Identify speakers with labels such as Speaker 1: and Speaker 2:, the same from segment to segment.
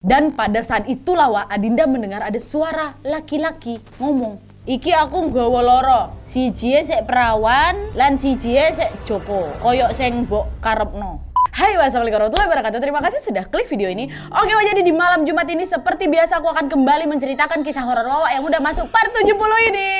Speaker 1: Dan pada saat itulah Wak, Adinda mendengar ada suara laki-laki ngomong, iki aku nggawa loro, sijie sek perawan lan sijie sek Joko, koyok sing mbok karepno. Hai, wassalamualaikum warahmatullahi wabarakatuh. Terima kasih sudah klik video ini. Oke, jadi di malam Jumat ini seperti biasa aku akan kembali menceritakan kisah horor Wawa yang udah masuk part 70 ini.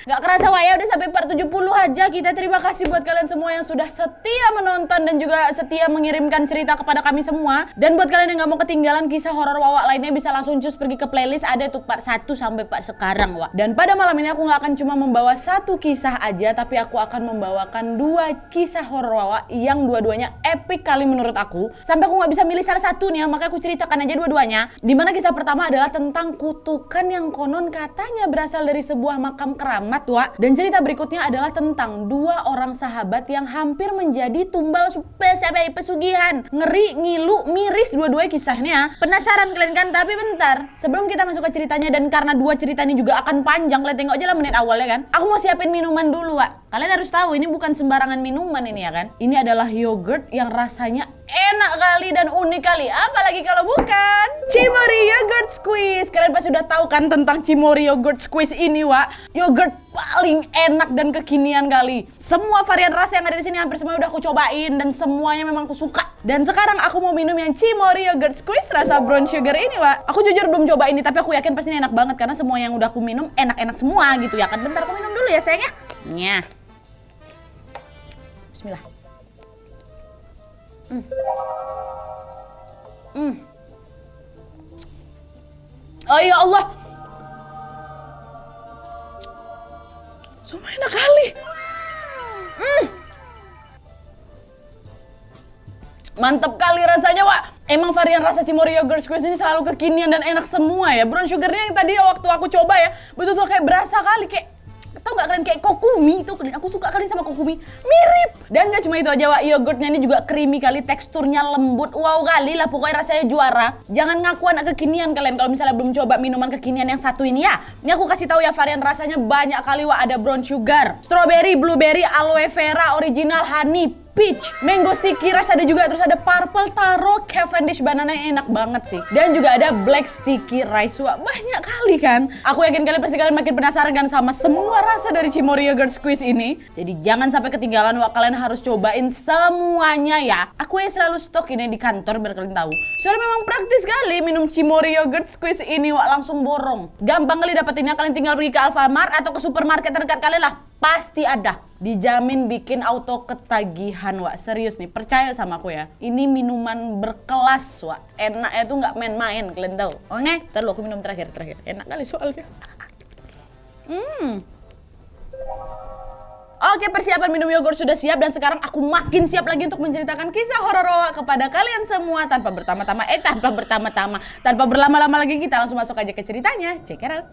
Speaker 1: Gak kerasa Wak ya, udah sampai part 70 aja kita. Terima kasih buat kalian semua yang sudah setia menonton dan juga setia mengirimkan cerita kepada kami semua. Dan buat kalian yang gak mau ketinggalan kisah horor Wawa lainnya, bisa langsung cus pergi ke playlist, ada tuh part 1 sampai part sekarang Wak. Dan pada malam ini aku gak akan cuma membawa satu kisah aja, tapi aku akan membawakan 2 kisah horor Wawa yang dua-duanya epic kali menurut aku, sampai aku nggak bisa milih salah satu nih, makanya aku ceritakan aja dua-duanya. Dimana kisah pertama adalah tentang kutukan yang konon katanya berasal dari sebuah makam keramat Wak. Dan cerita berikutnya adalah tentang 2 orang sahabat yang hampir menjadi tumbal pesugihan. Ngeri, ngilu, miris dua-duanya kisahnya. Penasaran kalian kan? Tapi bentar, sebelum kita masuk ke ceritanya, dan karena 2 cerita ini juga akan panjang, kalian tengok aja lah menit awalnya kan. Aku mau siapin minuman dulu Wak. Kalian harus tahu ini bukan sembarangan minuman ini ya kan. Ini adalah yogurt yang rasanya enak kali dan unik kali, apalagi kalau bukan Cimory Yogurt Squeeze. Kalian pasti udah tahu kan tentang Cimory Yogurt Squeeze ini Wak. Yogurt paling enak dan kekinian kali. Semua varian rasa yang ada di sini hampir semua udah aku cobain dan semuanya memang aku suka. Dan sekarang aku mau minum yang Cimory Yogurt Squeeze rasa brown sugar ini Wak. Aku jujur belum coba ini, tapi aku yakin pasti ini enak banget karena semua yang udah aku minum enak-enak semua gitu ya kan. Bentar aku minum dulu ya sayangnya. Nyah. Bismillah. Oh ya Allah, semua enak kali. Mantap kali rasanya Wak. Emang varian rasa Cimory Yogurt Squeeze ini selalu kekinian dan enak semua ya. Brown sugarnya yang tadi waktu aku coba ya, betul-betul kayak berasa kali, kayak tau gak kalian kayak kokumi itu, aku suka kali sama kokumi, mirip. Dan gak cuma itu aja Wak, yogurtnya ini juga creamy kali, teksturnya lembut, wow kali lah, pokoknya rasanya juara. Jangan ngaku anak kekinian kalian kalau misalnya belum coba minuman kekinian yang satu ini ya. Ini aku kasih tahu ya, varian rasanya banyak kali Wak. Ada brown sugar, strawberry, blueberry, aloe vera, original, honey, peach, mango sticky rice ada juga, terus ada purple taro, Cavendish banana yang enak banget sih. Dan juga ada black sticky rice Wak. Banyak kali kan. Aku yakin kalian makin penasaran kan sama semua rasa dari Cimory Yogurt Squeeze ini. Jadi jangan sampai ketinggalan Wak, kalian harus cobain semuanya ya. Aku yang selalu stok ini di kantor biar kalian tahu. Soalnya memang praktis sekali minum Cimory Yogurt Squeeze ini Wak, langsung borong. Gampang kali dapetinnya, kalian tinggal pergi ke Alfamart atau ke supermarket terdekat kalian lah. Pasti ada. Dijamin bikin auto ketagihan Wak. Serius nih, percaya sama aku ya. Ini minuman berkelas Wak. Enaknya tuh nggak main-main, kalian tahu. Oke, ntar lu aku minum terakhir. Enak kali soalnya. Oke, persiapan minum yogurt sudah siap dan sekarang aku makin siap lagi untuk menceritakan kisah horor Wak kepada kalian semua tanpa berlama-lama lagi. Kita langsung masuk aja ke ceritanya. Check it out.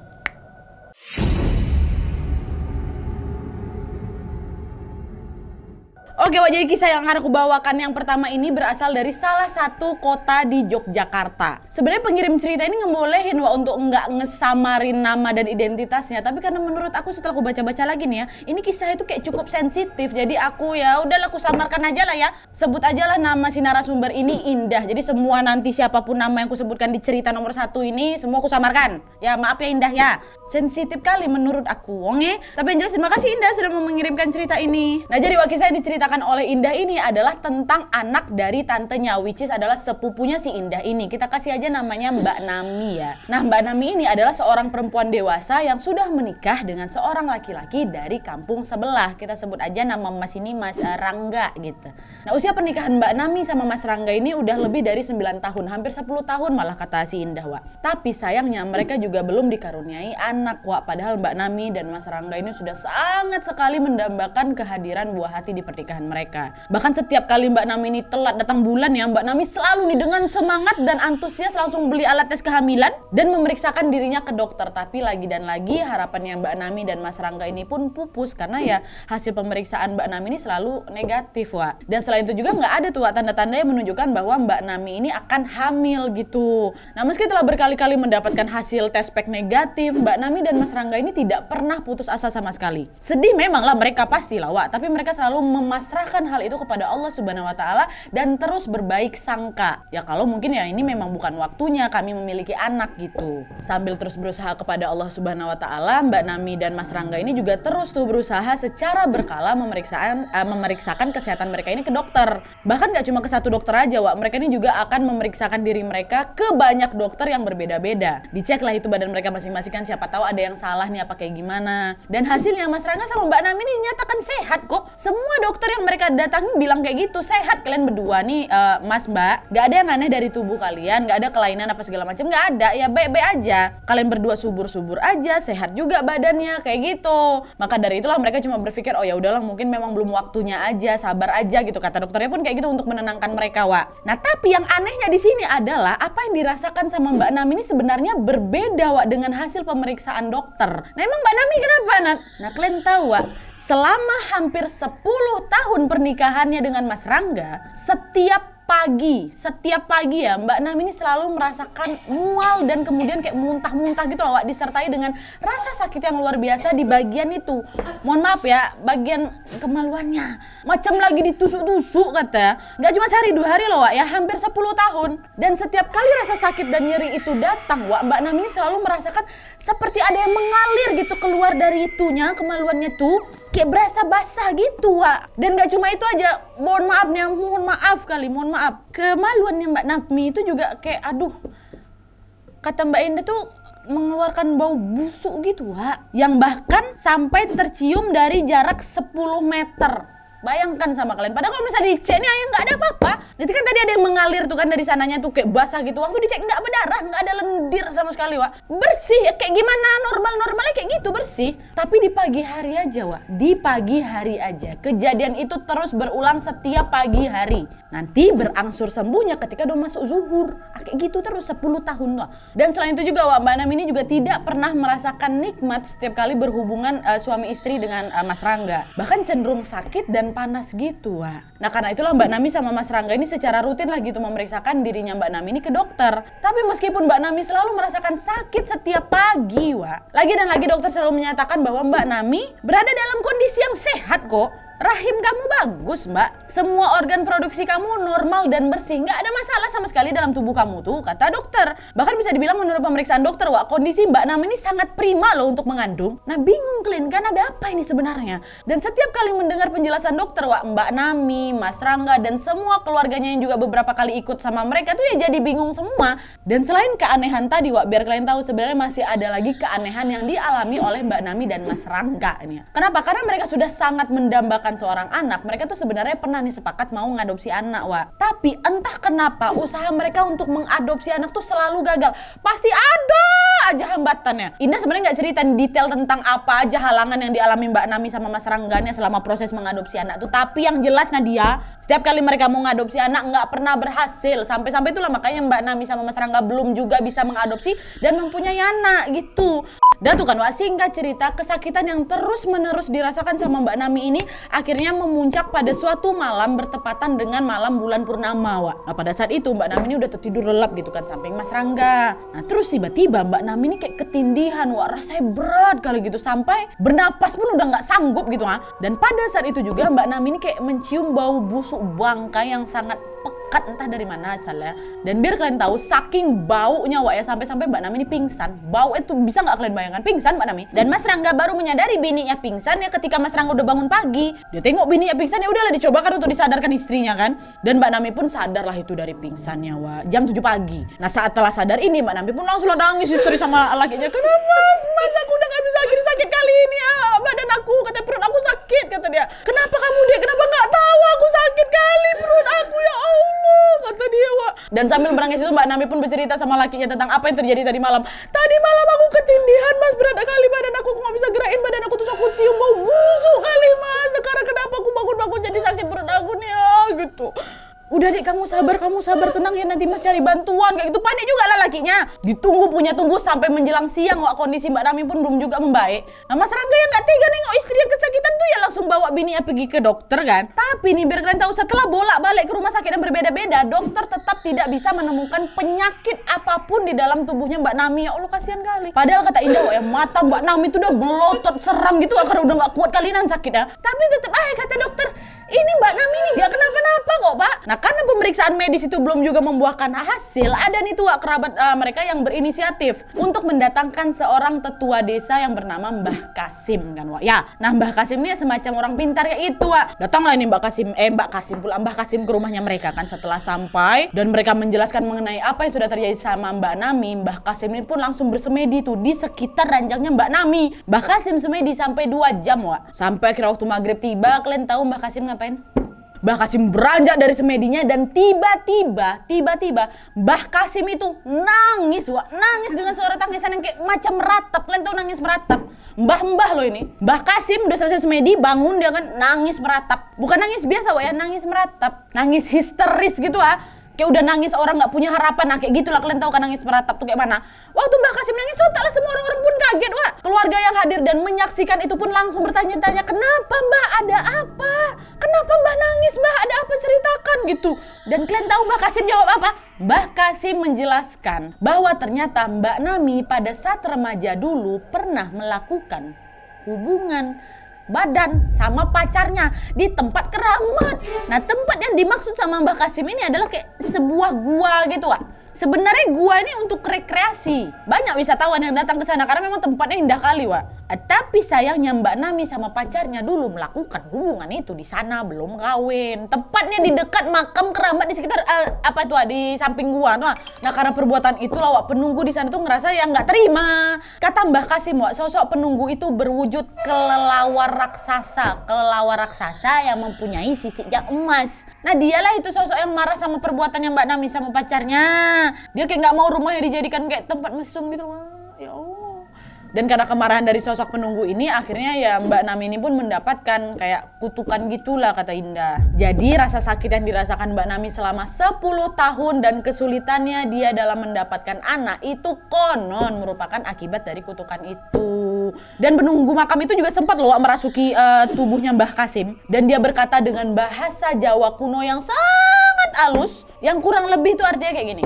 Speaker 1: Oke Wak, jadi kisah yang akan aku bawakan yang pertama ini berasal dari salah satu kota di Yogyakarta. Sebenarnya pengirim cerita ini ngebolehin Wak untuk nggak ngesamarin nama dan identitasnya, tapi karena menurut aku setelah aku baca-baca lagi nih ya, ini kisah itu kayak cukup sensitif, jadi aku ya udahlah aku samarkan aja lah ya. Sebut aja lah nama si narasumber ini Indah. Jadi semua nanti siapapun nama yang aku sebutkan di cerita nomor 1 ini semua aku samarkan. Ya maaf ya Indah ya. Sensitif kali menurut aku, oke? Tapi yang jelas terima kasih Indah sudah mau mengirimkan cerita ini. Nah jadi Wak, kisah yang diceritakan oleh Indah ini adalah tentang anak dari tantenya, which is adalah sepupunya si Indah ini. Kita kasih aja namanya Mbak Nami ya. Nah Mbak Nami ini adalah seorang perempuan dewasa yang sudah menikah dengan seorang laki-laki dari kampung sebelah. Kita sebut aja nama Mas ini Mas Rangga gitu. Nah usia pernikahan Mbak Nami sama Mas Rangga ini udah lebih dari 9 tahun, hampir 10 tahun malah kata si Indah Wak. Tapi sayangnya mereka juga belum dikaruniai anak Wak. Padahal Mbak Nami dan Mas Rangga ini sudah sangat sekali mendambakan kehadiran buah hati di pernikahan mereka. Bahkan setiap kali Mbak Nami ini telat datang bulan ya, Mbak Nami selalu nih dengan semangat dan antusias langsung beli alat tes kehamilan dan memeriksakan dirinya ke dokter. Tapi lagi dan lagi harapannya Mbak Nami dan Mas Rangga ini pun pupus karena ya hasil pemeriksaan Mbak Nami ini selalu negatif Wak. Dan selain itu juga nggak ada tuh Wak, tanda-tanda yang menunjukkan bahwa Mbak Nami ini akan hamil gitu. Nah meski telah berkali-kali mendapatkan hasil tes pack negatif, Mbak Nami dan Mas Rangga ini tidak pernah putus asa sama sekali. Sedih memang lah mereka pastilah Wak, tapi mereka selalu memasang memasrahkan hal itu kepada Allah Subhanahu wa taala dan terus berbaik sangka. Ya kalau mungkin ya ini memang bukan waktunya kami memiliki anak gitu. Sambil terus berusaha kepada Allah Subhanahu wa taala, Mbak Nami dan Mas Rangga ini juga terus tuh berusaha secara berkala memeriksakan kesehatan mereka ini ke dokter. Bahkan gak cuma ke satu dokter aja, Wak. Mereka ini juga akan memeriksakan diri mereka ke banyak dokter yang berbeda-beda. Dicek lah itu badan mereka masing-masing kan, siapa tahu ada yang salah nih apa kayak gimana. Dan hasilnya Mas Rangga sama Mbak Nami ini nyatakan sehat kok. Semua dokter yang mereka datangi bilang kayak gitu, sehat kalian berdua nih Mas Mbak. Gak ada yang aneh dari tubuh kalian, gak ada kelainan apa segala macam, gak ada, ya baik-baik aja. Kalian berdua subur-subur aja, sehat juga badannya kayak gitu. Maka dari itulah mereka cuma berpikir, oh ya udahlah mungkin memang belum waktunya aja, sabar aja gitu. Kata dokternya pun kayak gitu untuk menenangkan mereka, Wak. Nah tapi yang anehnya di sini adalah apa yang dirasakan sama Mbak Nami ini sebenarnya berbeda, Wak, dengan hasil pemeriksaan dokter. Nah emang Mbak Nami kenapa, Nat? Nah kalian tahu, Wak, selama hampir 10 tahun pernikahannya dengan Mas Rangga, setiap pagi ya Mbak Nami ini selalu merasakan mual dan kemudian kayak muntah-muntah gitu loh, Wak, disertai dengan rasa sakit yang luar biasa di bagian itu. Mohon maaf ya, bagian kemaluannya macam lagi ditusuk-tusuk katanya. Gak cuma sehari 2 hari loh, Wak, ya hampir 10 tahun. Dan setiap kali rasa sakit dan nyeri itu datang, Wak, Mbak Nami ini selalu merasakan seperti ada yang mengalir gitu keluar dari itunya, kemaluannya tuh kayak berasa basah gitu, Wak. Dan gak cuma itu aja, mohon maaf kemaluannya Mbak Nami itu juga kayak aduh, kata Mbak Indah tuh mengeluarkan bau busuk gitu, Wak, yang bahkan sampai tercium dari jarak 10 meter. Bayangkan sama kalian, padahal kalau misalnya dicek nih nggak ada apa-apa. Jadi kan tadi ada yang mengalir tuh kan dari sananya tuh kayak basah gitu. Waktu dicek nggak berdarah, nggak ada lendir sama sekali, Wak. Bersih ya, kayak gimana normalnya kayak gitu, bersih. Tapi di pagi hari aja, Wak, di pagi hari aja kejadian itu terus berulang setiap pagi hari. Nanti berangsur sembuhnya ketika udah masuk zuhur. Kayak gitu terus 10 tahun, Wak. Dan selain itu juga, Wak, Mbak Nami ini juga tidak pernah merasakan nikmat setiap kali berhubungan suami istri dengan Mas Rangga. Bahkan cenderung sakit dan panas gitu, Wak. Nah karena itulah Mbak Nami sama Mas Rangga ini secara rutin lah gitu memeriksakan dirinya Mbak Nami ini ke dokter. Tapi meskipun Mbak Nami selalu merasakan sakit setiap pagi, Wak, lagi dan lagi dokter selalu menyatakan bahwa Mbak Nami berada dalam kondisi yang sehat kok. Rahim kamu bagus, Mbak. Semua organ produksi kamu normal dan bersih. Nggak ada masalah sama sekali dalam tubuh kamu tuh, kata dokter. Bahkan bisa dibilang menurut pemeriksaan dokter, Wak, kondisi Mbak Nami ini sangat prima loh untuk mengandung. Nah bingung kalian kan ada apa ini sebenarnya. Dan setiap kali mendengar penjelasan dokter, Wak, Mbak Nami, Mas Rangga, dan semua keluarganya yang juga beberapa kali ikut sama mereka tuh ya jadi bingung semua. Dan selain keanehan tadi, Wak, biar kalian tahu sebenarnya masih ada lagi keanehan yang dialami oleh Mbak Nami dan Mas Rangga ini. Kenapa? Karena mereka sudah sangat mendambakan seorang anak. Mereka tuh sebenarnya pernah nih sepakat mau ngadopsi anak, Wak. Tapi entah kenapa usaha mereka untuk mengadopsi anak tuh selalu gagal. Pasti ada aja hambatannya. Indah sebenarnya nggak cerita detail tentang apa aja halangan yang dialami Mbak Nami sama Mas Rangganya selama proses mengadopsi anak tuh. Tapi yang jelas Nadia, setiap kali mereka mau ngadopsi anak nggak pernah berhasil. Sampai-sampai itulah makanya Mbak Nami sama Mas Rangga belum juga bisa mengadopsi dan mempunyai anak gitu. Dan tuh kan, Wak, singkat cerita, kesakitan yang terus-menerus dirasakan sama Mbak Nami ini akhirnya memuncak pada suatu malam bertepatan dengan malam bulan purnama, Wak. Nah pada saat itu Mbak Nami ini udah tertidur lelap gitu kan samping Mas Rangga. Nah terus tiba-tiba Mbak Nami ini kayak ketindihan, Wak, rasanya berat kali gitu sampai bernapas pun udah nggak sanggup gitu, ha. Dan pada saat itu juga Mbak Nami ini kayak mencium bau busuk bangkai yang sangat pekat entah dari mana asalnya. Dan biar kalian tahu saking baunya, Wak, ya, sampai-sampai Mbak Nami ini pingsan. Bau itu bisa nggak kalian bayangkan, pingsan Mbak Nami. Dan Mas Rangga baru menyadari bininya pingsan ya ketika Mas Rangga udah bangun pagi. Dia tengok bininya pingsan, ya udahlah dicoba kan untuk disadarkan istrinya kan. Dan Mbak Nami pun sadarlah itu dari pingsannya, Wak, jam 7 pagi. Nah saat telah sadar ini Mbak Nami pun langsung nangis istri sama lakinya. Kenapa Mas, aku udah gak bisa sakit kali ini ya. Badan aku, kata perut aku sakit, kata dia. Kenapa kamu, dia kenapa nggak tahu aku sakit kali perut aku, ya Allah, kata dia, Wak. Dan sambil menangis itu Mbak Nami pun bercerita sama lakinya tentang apa yang terjadi tadi malam. Tadi malam aku ketindihan, Mas, berat kali badan aku nggak bisa gerakin badan aku, terus aku cium bau busuk kali, Mas. Sekarang kenapa aku bangun-bangun jadi sakit perut aku nih ya, gitu. Udah deh, kamu sabar, tenang ya, nanti Mas cari bantuan, kayak gitu. Panik juga lah lakinya. Tunggu sampai menjelang siang, Wak, kondisi Mbak Nami pun belum juga membaik. Nah Mas Rangga yang gak tega nengok istri yang kesakitan tuh ya langsung bawa bininya pergi ke dokter kan. Tapi nih biar kalian tahu, setelah bolak-balik ke rumah sakit yang berbeda-beda, dokter tetap tidak bisa menemukan penyakit apapun di dalam tubuhnya Mbak Nami. Ya Allah, kasihan kali. Padahal kata Indah, Wak, ya, mata Mbak Nami itu udah melotot seram gitu, karena udah gak kuat kalian sakit ya. Tapi tetap kata dokter, ini Mbak Nami ini nggak kenapa-napa kok Pak. Nah karena pemeriksaan medis itu belum juga membuahkan hasil, ada nih tuh kerabat mereka yang berinisiatif untuk mendatangkan seorang tetua desa yang bernama Mbah Kasim kan Wak. Ya, nah Mbah Kasim ini semacam orang pintar kayak itu Wak. Datanglah ini Mbah Kasim ke rumahnya mereka kan. Setelah sampai dan mereka menjelaskan mengenai apa yang sudah terjadi sama Mbak Nami, Mbah Kasim ini pun langsung bersemedi tuh di sekitar ranjangnya Mbak Nami. Mbah Kasim semedi sampai 2 jam Wak. Sampai kira waktu maghrib tiba, kalian tahu Mbah Kasim ngapain? Mbah Kasim beranjak dari semedinya dan tiba-tiba Mbah Kasim itu nangis Wak. Nangis dengan suara tangisan yang kayak macam meratap. Kalian tahu nangis meratap? Mbah loh ini. Mbah Kasim udah selesai semedi, bangun dia kan nangis meratap. Bukan nangis biasa Wak ya, nangis meratap. Nangis histeris gitu kayak udah nangis orang nggak punya harapan. Nah kayak gitulah, kalian tahu kan nangis meratap tuh kayak mana. Waktu Mbah Kasim nangis, sontaklah semua orang-orang pun kaget Wak. Keluarga yang hadir dan menyaksikan itu pun langsung bertanya-tanya, kenapa Mbah, ada apa? Kenapa Mbah nangis Mbah, ada apa, ceritakan gitu. Dan kalian tahu Mbah Kasim jawab apa? Mbah Kasim menjelaskan bahwa ternyata Mbak Nami pada saat remaja dulu pernah melakukan hubungan badan sama pacarnya di tempat keramat. Nah tempat yang dimaksud sama Mbah Kasim ini adalah kayak sebuah gua gitu Wak. Sebenarnya gua ini untuk rekreasi. Banyak wisatawan yang datang ke sana karena memang tempatnya indah kali Wak. Tapi sayangnya Mbak Nami sama pacarnya dulu melakukan hubungan itu di sana, belum kawin. Tepatnya di dekat makam keramat di sekitar di samping gua tuh. Nah karena perbuatan itulah Wak, penunggu di sana tuh ngerasa yang nggak terima. Kata Mbah Kasim Wak, sosok penunggu itu berwujud kelelawar raksasa yang mempunyai sisik yang emas. Nah dialah itu sosok yang marah sama perbuatan yang Mbak Nami sama pacarnya. Dia kayak nggak mau rumahnya dijadikan kayak tempat mesum gitu. Ya Allah. Dan karena kemarahan dari sosok penunggu ini, akhirnya ya Mbak Nami ini pun mendapatkan kayak kutukan gitulah kata Indah. Jadi rasa sakit yang dirasakan Mbak Nami selama 10 tahun dan kesulitannya dia dalam mendapatkan anak itu konon merupakan akibat dari kutukan itu. Dan penunggu makam itu juga sempat loh merasuki tubuhnya Mbah Kasim. Dan dia berkata dengan bahasa Jawa kuno yang sangat halus, yang kurang lebih itu artinya kayak gini.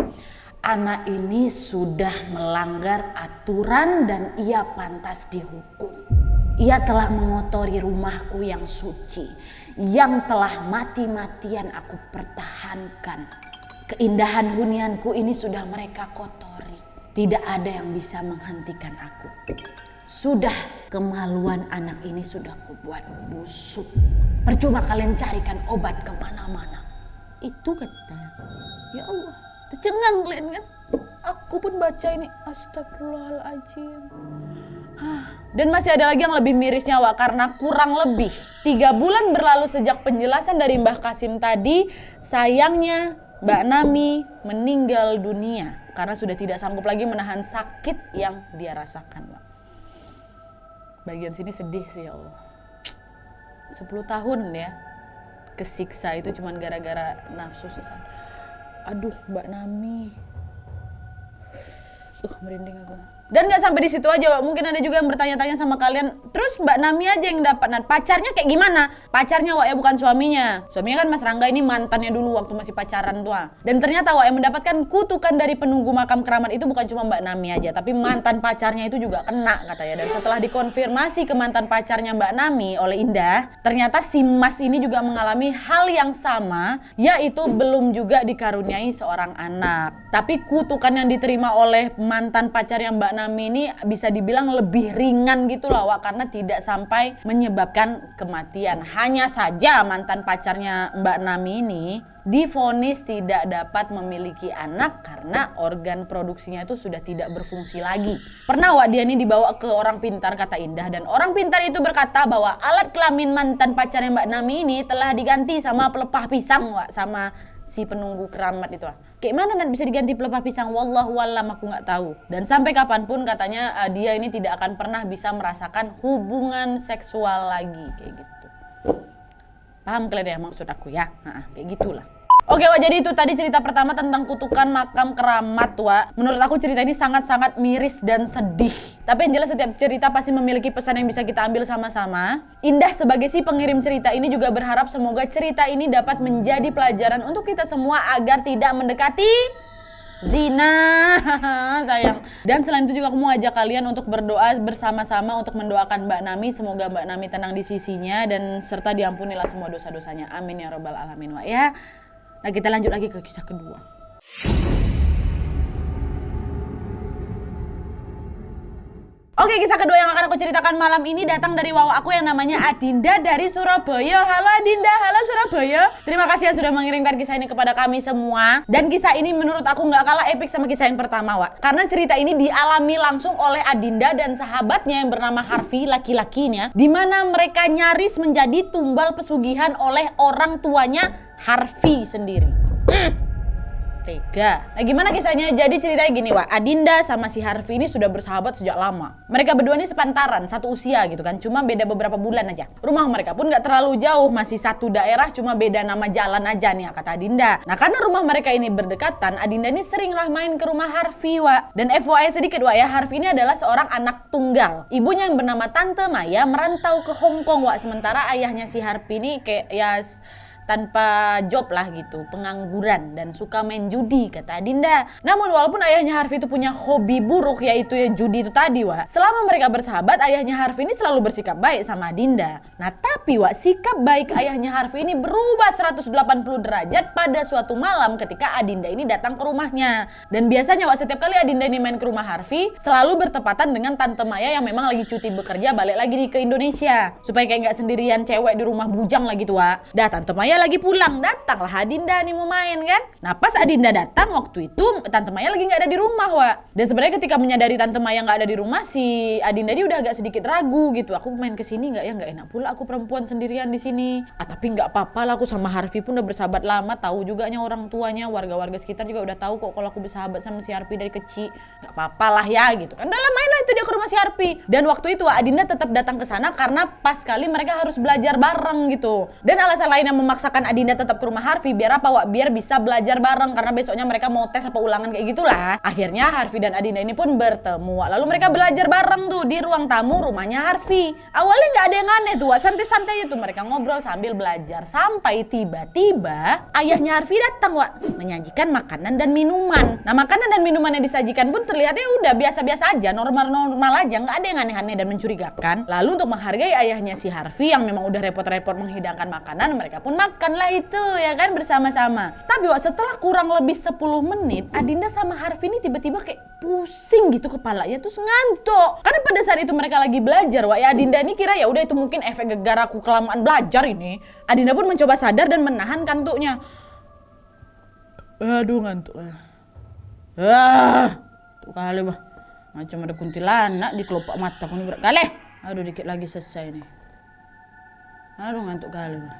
Speaker 1: Anak ini sudah melanggar aturan dan ia pantas dihukum. Ia telah mengotori rumahku yang suci, yang telah mati-matian aku pertahankan. Keindahan hunianku ini sudah mereka kotori. Tidak ada yang bisa menghentikan aku. Sudah, kemaluan anak ini sudah kubuat busuk. Percuma kalian carikan obat kemana-mana. Itu kata, ya Allah. Tercengang kalian kan? Aku pun baca ini, astagfirullahaladzim. Dan masih ada lagi yang lebih mirisnya Wak, karena kurang lebih 3 bulan berlalu sejak penjelasan dari Mbah Kasim tadi, sayangnya Mbak Nami meninggal dunia karena sudah tidak sanggup lagi menahan sakit yang dia rasakan Wak. Bagian sini sedih sih ya Allah. 10 tahun ya kesiksa itu cuman gara-gara nafsu sesaat. Aduh Mbak Nami, merinding aku. Dan gak sampai di situ aja Wak. Mungkin ada juga yang bertanya-tanya sama kalian, terus Mbak Nami aja yang dapat. Nah pacarnya kayak gimana? Pacarnya Wak ya, bukan suaminya. Suaminya kan Mas Rangga, ini mantannya dulu waktu masih pacaran tuh. Dan ternyata Wak yang mendapatkan kutukan dari penunggu makam keramat itu bukan cuma Mbak Nami aja, tapi mantan pacarnya itu juga kena katanya. Dan setelah dikonfirmasi ke mantan pacarnya Mbak Nami oleh Indah, ternyata si Mas ini juga mengalami hal yang sama, yaitu belum juga dikaruniai seorang anak. Tapi kutukan yang diterima oleh mantan pacarnya Mbak Nami ini bisa dibilang lebih ringan gitu lah Wak, karena tidak sampai menyebabkan kematian. Hanya saja mantan pacarnya Mbak Nami ini divonis tidak dapat memiliki anak karena organ produksinya itu sudah tidak berfungsi lagi. Pernah Wak dia ini dibawa ke orang pintar kata Indah, dan orang pintar itu berkata bahwa alat kelamin mantan pacarnya Mbak Nami ini telah diganti sama pelepah pisang Wak, sama si penunggu keramat itu. Kayak mana nanti bisa diganti pelepah pisang? Wallahualam, aku nggak tahu. Dan sampai kapanpun katanya dia ini tidak akan pernah bisa merasakan hubungan seksual lagi kayak gitu. Paham kalian ya maksud aku ya? Kayak gitulah. Oke Wak, jadi itu tadi cerita pertama tentang kutukan makam keramat Wak. Menurut aku cerita ini sangat-sangat miris dan sedih. Tapi yang jelas setiap cerita pasti memiliki pesan yang bisa kita ambil sama-sama. Indah sebagai si pengirim cerita ini juga berharap semoga cerita ini dapat menjadi pelajaran untuk kita semua agar tidak mendekati zina. Sayang. Dan selain itu juga aku mau ajak kalian untuk berdoa bersama-sama untuk mendoakan Mbak Nami. Semoga Mbak Nami tenang di sisinya dan serta diampunilah semua dosa-dosanya. Amin ya robbal alamin wa ya. Nah kita lanjut lagi ke kisah kedua. Oke, kisah kedua yang akan aku ceritakan malam ini datang dari wawa aku yang namanya Adinda dari Surabaya. Halo Adinda, halo Surabaya. Terima kasih ya sudah mengirimkan kisah ini kepada kami semua. Dan kisah ini menurut aku nggak kalah epik sama kisah yang pertama, Wak. Karena cerita ini dialami langsung oleh Adinda dan sahabatnya yang bernama Harvey, laki-lakinya. Di mana mereka nyaris menjadi tumbal pesugihan oleh orang tuanya Harvey sendiri. Tega. Nah gimana kisahnya? Jadi ceritanya gini, Wak. Adinda sama si Harvey ini sudah bersahabat sejak lama. Mereka berdua ini sepantaran, satu usia gitu kan. Cuma beda beberapa bulan aja. Rumah mereka pun gak terlalu jauh, masih satu daerah, cuma beda nama jalan aja nih, kata Adinda. Nah karena rumah mereka ini berdekatan, Adinda ini seringlah main ke rumah Harvey, Wak. Dan FYI sedikit, Wak ya, Harvey ini adalah seorang anak tunggal. Ibunya yang bernama Tante Maya merantau ke Hong Kong, Wak. Sementara ayahnya si Harvey ini kayak ya tanpa job lah gitu, pengangguran dan suka main judi, kata Adinda. Namun walaupun ayahnya Harvey itu punya hobi buruk yaitu ya judi itu tadi, Wak. Selama mereka bersahabat, ayahnya Harvey ini selalu bersikap baik sama Adinda. Nah tapi, Wak, sikap baik ayahnya Harvey ini berubah 180 derajat pada suatu malam ketika Adinda ini datang ke rumahnya. Dan biasanya, Wak, setiap kali Adinda ini main ke rumah Harvey selalu bertepatan dengan Tante Maya yang memang lagi cuti bekerja balik lagi nih ke Indonesia. Supaya kayak nggak sendirian cewek di rumah bujang lagi tuh, Wak. Dah Tante Maya lagi pulang, datanglah Adinda nih mau main kan. Nah pas Adinda datang waktu itu Tante Maya lagi nggak ada di rumah, Wak. Dan sebenarnya ketika menyadari Tante Maya nggak ada di rumah, si Adinda dia udah agak sedikit ragu gitu. Aku main ke sini nggak ya, nggak enak pula aku perempuan sendirian di sini. Tapi nggak apa-apa lah, aku sama Harvey pun udah bersahabat lama, tahu juga nya orang tuanya, warga-warga sekitar juga udah tahu kok kalau aku bersahabat sama si Harvey dari kecil. Nggak apa-apa lah ya gitu kan. Dalam main lah itu dia ke rumah si Harvey. Dan waktu itu Adinda tetap datang ke sana karena pas sekali mereka harus belajar bareng gitu. Dan alasan lain yang memaksakan Adinda tetap ke rumah Harvey biar apa, Wak? Biar bisa belajar bareng karena besoknya mereka mau tes apa ulangan kayak gitulah. Akhirnya Harvey dan Adinda ini pun bertemu, Wak. Lalu mereka belajar bareng tuh di ruang tamu rumahnya Harvey. Awalnya nggak ada yang aneh tuh, Wak. Santai-santai aja tuh mereka ngobrol sambil belajar sampai tiba-tiba ayahnya Harvey datang, Wak, menyajikan makanan dan minuman. Nah makanan dan minuman yang disajikan pun terlihatnya udah biasa-biasa aja, normal-normal aja, nggak ada yang aneh-aneh dan mencurigakan. Lalu untuk menghargai ayahnya si Harvey yang memang udah repot-repot menghidangkan makanan, mereka pun makanlah itu ya kan bersama-sama. Tapi, Wak, setelah kurang lebih 10 menit Adinda sama Harvey ini tiba-tiba kayak pusing gitu kepalanya, terus ngantuk. Karena pada saat itu mereka lagi belajar, Wak, ya Adinda ini kira ya udah itu mungkin efek gegara aku kelamaan belajar ini. Adinda pun mencoba sadar dan menahan kantuknya. Aduh ngantuk. Tuh kali, bah, macam ada kuntilanak di kelopak mata aku nih berat kali. Aduh dikit lagi selesai nih. Aduh ngantuk kali, bah.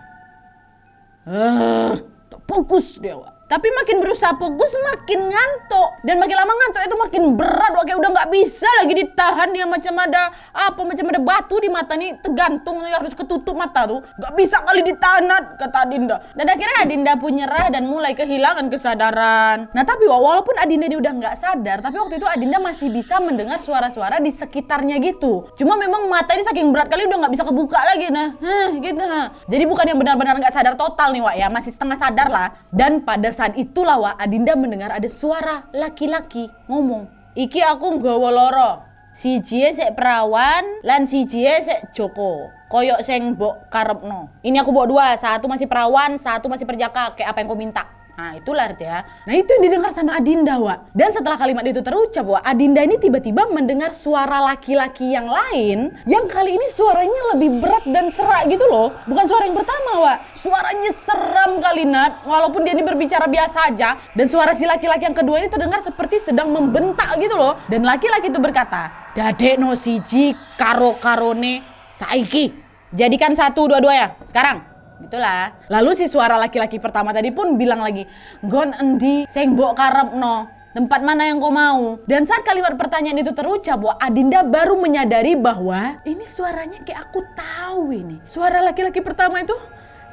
Speaker 1: Tak fokus dia, Wak. Tapi makin berusaha fokus makin ngantuk. Dan makin lama ngantuk itu makin berat, Wak. Kayak udah gak bisa lagi ditahan. Dia macam ada batu di mata nih. Tergantung, harus ketutup mata tuh. Gak bisa kali ditahan, kata Adinda. Dan akhirnya Adinda pun nyerah dan mulai kehilangan kesadaran. Nah tapi, Wak, walaupun Adinda dia udah gak sadar, tapi waktu itu Adinda masih bisa mendengar suara-suara di sekitarnya gitu. Cuma memang mata ini saking berat kali udah gak bisa kebuka lagi. Nah gitu. Jadi bukan yang benar-benar gak sadar total nih, Wak, ya. Masih setengah sadar lah. Dan pada saat itulah, Wak, Adinda mendengar ada suara laki-laki ngomong, "Iki aku nggawa loro. Sijie sek perawan lan sijie sek Joko. Koyok sing mbok karepno. Ini aku bawa dua, satu masih perawan, satu masih perjaka, kayak apa yang kau minta." Nah itulah artinya. Nah itu yang didengar sama Adinda, Wak. Dan setelah kalimat itu terucap, Wak, Adinda ini tiba-tiba mendengar suara laki-laki yang lain, yang kali ini suaranya lebih berat dan serak gitu loh. Bukan suara yang pertama, Wak. Suaranya seram kali, Nat. Walaupun dia ini berbicara biasa aja. Dan suara si laki-laki yang kedua ini terdengar seperti sedang membentak gitu loh. Dan laki-laki itu berkata, "Dadek no siji karo karone saiki. Jadikan satu dua-duanya sekarang." Itulah. Lalu si suara laki-laki pertama tadi pun bilang lagi, "Gon endi sing mbok karepno? Tempat mana yang kau mau?" Dan saat kalimat pertanyaan itu terucap, Wak, Adinda baru menyadari bahwa ini suaranya kayak aku tahu ini. Suara laki-laki pertama itu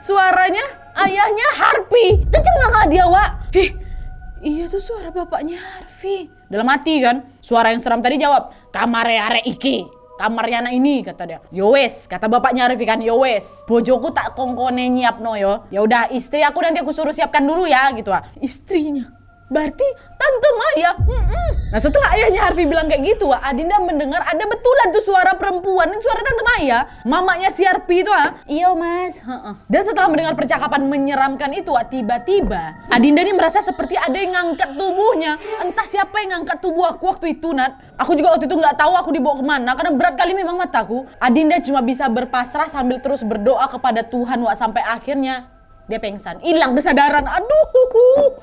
Speaker 1: suaranya ayahnya Harvey. Tercengang dia, Wak. Iya tuh suara bapaknya Harvey. Dalam hati kan, suara yang seram tadi jawab, "Kamare arek iki. Kamarnya anak ini," kata dia. "Yowes," kata bapaknya Harvey kan, "Yowes. Bojoku tak kongkone nyiapno yo. Ya udah istri aku nanti aku suruh siapkan dulu ya," gitu ah. Istrinya. Berarti Tante Maya. Nah setelah ayahnya Harvey bilang kayak gitu, Adinda mendengar ada betulan tuh suara perempuan. Ini suara Tante Maya, mamanya si Harvey itu. Iya mas. Dan setelah mendengar percakapan menyeramkan itu, tiba-tiba Adinda ini merasa seperti ada yang ngangkat tubuhnya. Entah siapa yang ngangkat tubuh aku waktu itu, Nat. Aku juga waktu itu nggak tahu aku dibawa kemana karena berat kali memang mataku. Adinda cuma bisa berpasrah sambil terus berdoa kepada Tuhan, sampai akhirnya dia pingsan, hilang kesadaran. Aduh,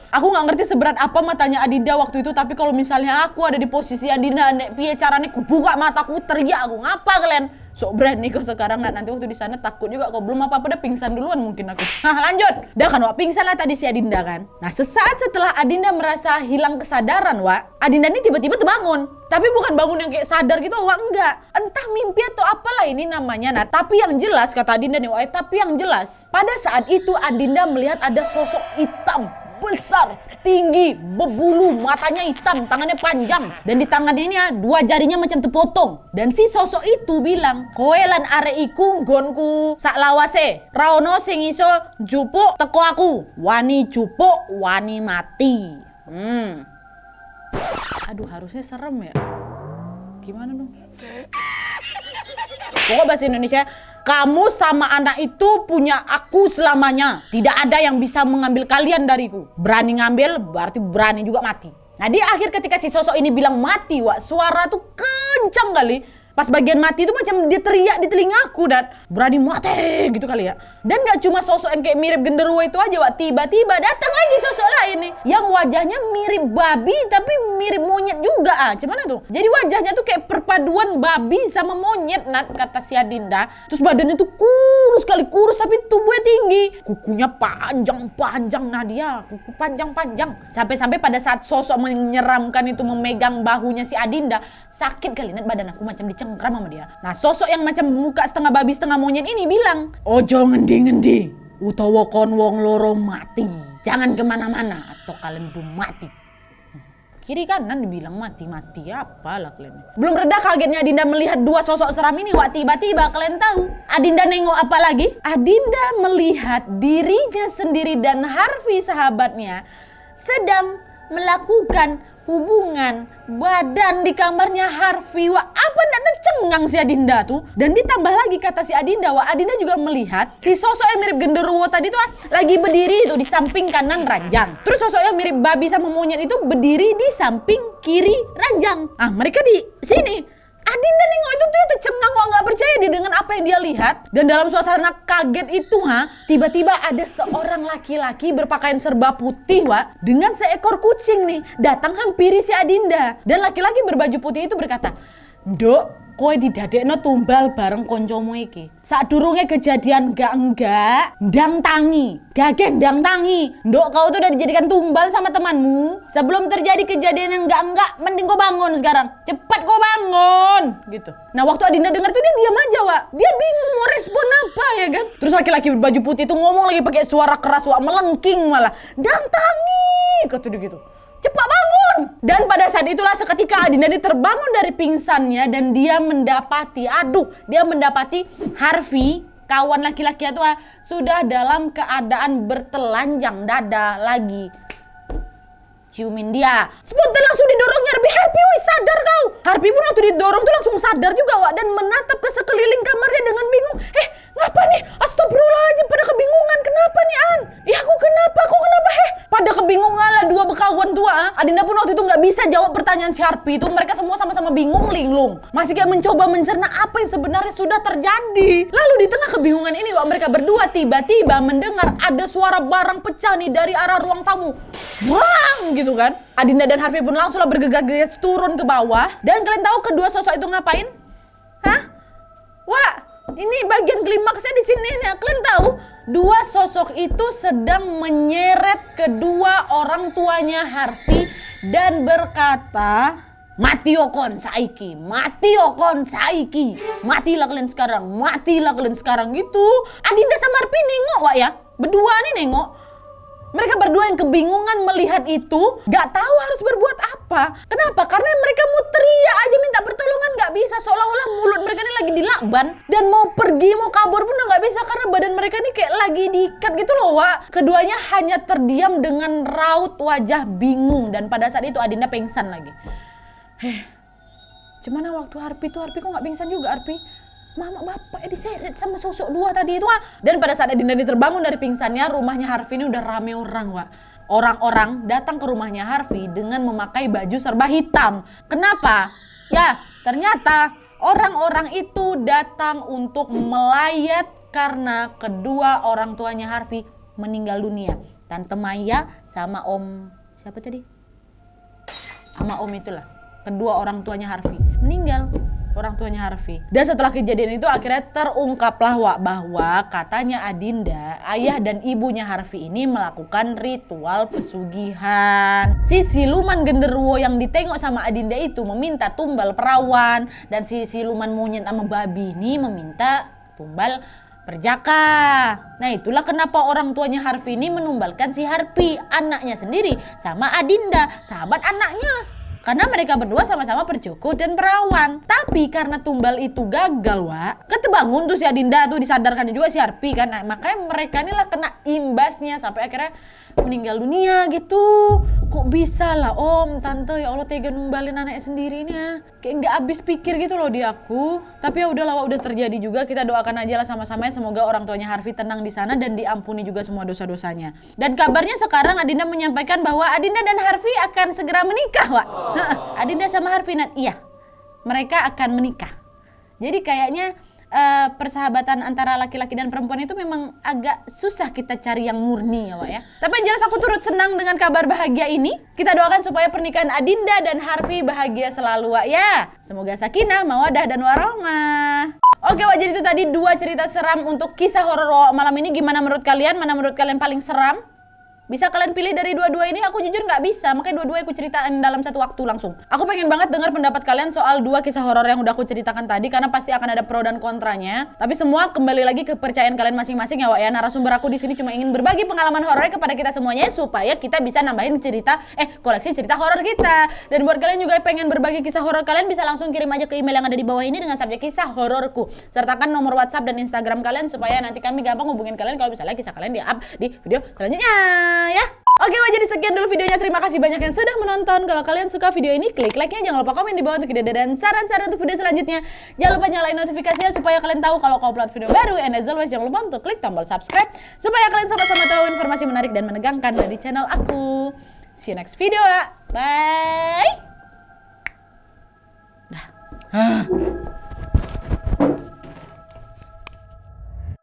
Speaker 1: aku nggak ngerti seberat apa matanya Adinda waktu itu. Tapi kalau misalnya aku ada di posisi Adinda, nek piye caranya ku buka mataku teriak aku, ngapa kalian? Sok berani kok sekarang. Nah, nanti waktu di sana takut juga kok, belum apa-apa udah pingsan duluan mungkin aku. Nah lanjut, dah kan pingsan lah tadi si Adinda kan. Nah sesaat setelah Adinda merasa hilang kesadaran Adinda ini tiba-tiba terbangun. Tapi bukan bangun yang kayak sadar gitu enggak. Entah mimpi atau apalah ini namanya. Nah tapi yang jelas kata Adinda nih tapi yang jelas pada saat itu Adinda melihat ada sosok hitam besar, tinggi, berbulu, matanya hitam, tangannya panjang. Dan di tangannya ini 2 jarinya macam terpotong. Dan si sosok itu bilang, kowe lan arek iku nggonku sak lawase. Raono sing iso jupuk teko aku. Wani jupuk, wani mati. Aduh harusnya serem ya. Gimana dong? Pokok bahasa Indonesia, kamu sama anak itu punya aku selamanya. Tidak ada yang bisa mengambil kalian dariku. Berani ngambil berarti berani juga mati. Nah di akhir ketika si sosok ini bilang mati, suara tuh kencang kali. Pas bagian mati itu macam dia teriak di telingaku, dan berani mati gitu kali ya. Dan gak cuma sosok yang kayak mirip genderuwo itu aja, tiba-tiba datang lagi sosok lain nih yang wajahnya mirip babi tapi mirip monyet juga. Gimana tuh? Jadi wajahnya tuh kayak perpaduan babi sama monyet, Nat, kata si Adinda. Terus badannya tuh kurus kali, kurus tapi tubuhnya tinggi. Kukunya panjang-panjang, Nadia, kuku panjang-panjang. Sampai-sampai pada saat sosok menyeramkan itu memegang bahunya si Adinda, sakit kali, Nat, badan aku macam dicengkram sama dia. Nah sosok yang macam muka setengah babi setengah monyet ini bilang, ojo ngendi-ngendi, utawa kon wong loro mati. Jangan kemana-mana atau kalian belum mati. Kiri kanan dibilang mati-mati, apalah kalian. Belum reda kagetnya Adinda melihat 2 sosok seram ini, tiba-tiba kalian tahu Adinda nengok apa lagi? Adinda melihat dirinya sendiri dan Harvey sahabatnya sedang melakukan hubungan badan di kamarnya Harvey. Apa ndak tercengang si Adinda tuh. Dan ditambah lagi kata si Adinda, Adinda juga melihat si sosok yang mirip genderuwo tadi tuh lagi berdiri itu di samping kanan ranjang. Terus sosok yang mirip babi sama monyet itu berdiri di samping kiri ranjang. Mereka di sini. Adinda nengok itu tuh tercengang, nggak percaya dia dengan apa yang dia lihat. Dan dalam suasana kaget itu tiba-tiba ada seorang laki-laki berpakaian serba putih dengan seekor kucing nih datang hampiri si Adinda. Dan laki-laki berbaju putih itu berkata, "Nduk, kowe didadekno tumbal bareng koncomu iki. Sadurunge kejadian enggak, ndang tangi. Gageh ndang tangi. Nduk, kau tuh udah dijadikan tumbal sama temanmu. Sebelum terjadi kejadian yang enggak, mending kau bangun sekarang. Cepat kau bangun." Gitu. Nah, waktu Adinda dengar tuh dia diam aja, Dia bingung mau respon apa ya kan. Terus laki-laki berbaju putih itu ngomong lagi pakai suara keras, melengking malah. "Ndang tangi," kata dia gitu. "Cepat bangun." Dan pada saat itulah seketika Adinda ini terbangun dari pingsannya dan dia mendapati Harvey, kawan laki-laki itu sudah dalam keadaan bertelanjang dada lagi. Ciumin dia. Spontan langsung didorongnya Harvey. "Harvey, sadar kau." Harvey pun waktu didorong tuh langsung sadar juga, dan menatap ke sekeliling kamarnya dengan bingung. Ngapa nih? Astagfirullahaladzim, pada kebingungan. Kenapa nih, An? Aku kenapa? Pada kebingungan lah 2 bekawan tua. Adinda pun waktu itu nggak bisa jawab pertanyaan si Harvey itu. Mereka semua sama-sama bingung, linglung. Masih kayak mencoba mencerna apa yang sebenarnya sudah terjadi. Lalu di tengah kebingungan ini, mereka berdua tiba-tiba mendengar ada suara barang pecah nih dari arah ruang tamu. Bang! Gitu kan. Adinda dan Harvey pun langsung bergegas turun ke bawah. Dan kalian tahu kedua sosok itu ngapain? Ini bagian klimaksnya di sini nih. Kalian tahu? 2 sosok itu sedang menyeret kedua orang tuanya Harvey dan berkata, "Matilah kalian saiki, matilah kalian sekarang, gitu. Adinda sama Harvey nengok berdua nih nengok. Mereka berdua yang kebingungan melihat itu, gak tahu harus berbuat apa. Kenapa? Karena mereka mau teriak aja minta pertolongan gak bisa, seolah-olah mulut mereka ini lagi dilakban ban dan mau pergi mau kabur pun udah nggak bisa karena badan mereka ini kayak lagi diikat gitu loh Wak. Keduanya hanya terdiam dengan raut wajah bingung dan pada saat itu Adinda pingsan lagi. Gimana waktu Harpi kok nggak pingsan juga Harpi? Mama bapaknya diseret sama sosok dua tadi itu Wak. Dan pada saat Adinda ini terbangun dari pingsannya, rumahnya Harvey ini udah rame orang Wak. Orang-orang datang ke rumahnya Harvey dengan memakai baju serba hitam. Kenapa? Ya ternyata orang-orang itu datang untuk melayat karena kedua orang tuanya Harvey meninggal dunia. Tante Maya sama Om siapa tadi? Sama Om itulah. Kedua orang tuanya Harvey meninggal, orang tuanya Harvey. Dan setelah kejadian itu akhirnya terungkaplah Wak bahwa katanya Adinda, ayah dan ibunya Harvey ini melakukan ritual pesugihan. Si siluman genderuwo yang ditengok sama Adinda itu meminta tumbal perawan dan si siluman monyet sama babi ini meminta tumbal perjaka. Nah itulah kenapa orang tuanya Harvey ini menumbalkan si Harvey, anaknya sendiri, sama Adinda, sahabat anaknya. Karena mereka berdua sama-sama perjoko dan perawan. Tapi karena tumbal itu gagal Wak, ketebangun tuh si Adinda tuh, disadarkan juga si Harvey kan. Nah, makanya mereka inilah kena imbasnya sampai akhirnya meninggal dunia gitu. Kok bisa lah Om, Tante, ya Allah tega numbalin anaknya sendiri ini ya. Kayak nggak habis pikir gitu loh di aku. Tapi ya udahlah Wak, udah terjadi juga. Kita doakan aja lah sama-sama ya, semoga orang tuanya Harvey tenang di sana dan diampuni juga semua dosa-dosanya. Dan kabarnya sekarang Adinda menyampaikan bahwa Adinda dan Harvey akan segera menikah Wak. Adinda sama Harvey iya, mereka akan menikah. Jadi kayaknya persahabatan antara laki-laki dan perempuan itu memang agak susah kita cari yang murni ya Wak ya. Tapi yang jelas aku turut senang dengan kabar bahagia ini. Kita doakan supaya pernikahan Adinda dan Harvey bahagia selalu Wak ya. Semoga sakinah, mawadah dan warahmah. Oke Wak, jadi itu tadi 2 cerita seram untuk kisah horor malam ini. Gimana menurut kalian? Mana menurut kalian paling seram? Bisa kalian pilih dari dua-dua ini? Aku jujur nggak bisa, makanya dua-dua aku ceritain dalam satu waktu langsung. Aku pengen banget dengar pendapat kalian soal 2 kisah horor yang udah aku ceritakan tadi, karena pasti akan ada pro dan kontranya. Tapi semua kembali lagi ke kepercayaan kalian masing-masing ya Wak ya. Narasumber aku di sini cuma ingin berbagi pengalaman horor kepada kita semuanya supaya kita bisa nambahin koleksi cerita horor kita. Dan buat kalian juga pengen berbagi kisah horor kalian, bisa langsung kirim aja ke email yang ada di bawah ini dengan subjek kisah hororku. Sertakan nomor WhatsApp dan Instagram kalian supaya nanti kami gampang hubungin kalian kalau misalnya kisah kalian di-up di video selanjutnya. Ya. Oke Wak, jadi sekian dulu videonya. Terima kasih banyak yang sudah menonton. Kalau kalian suka video ini, klik like-nya. Jangan lupa komen di bawah untuk ide dan saran-saran untuk video selanjutnya. Jangan lupa nyalain notifikasinya supaya kalian tahu kalau aku upload video baru. And as always, jangan lupa untuk klik tombol subscribe supaya kalian sama-sama tahu informasi menarik dan menegangkan dari channel aku. See you next video ya. Bye. Dah.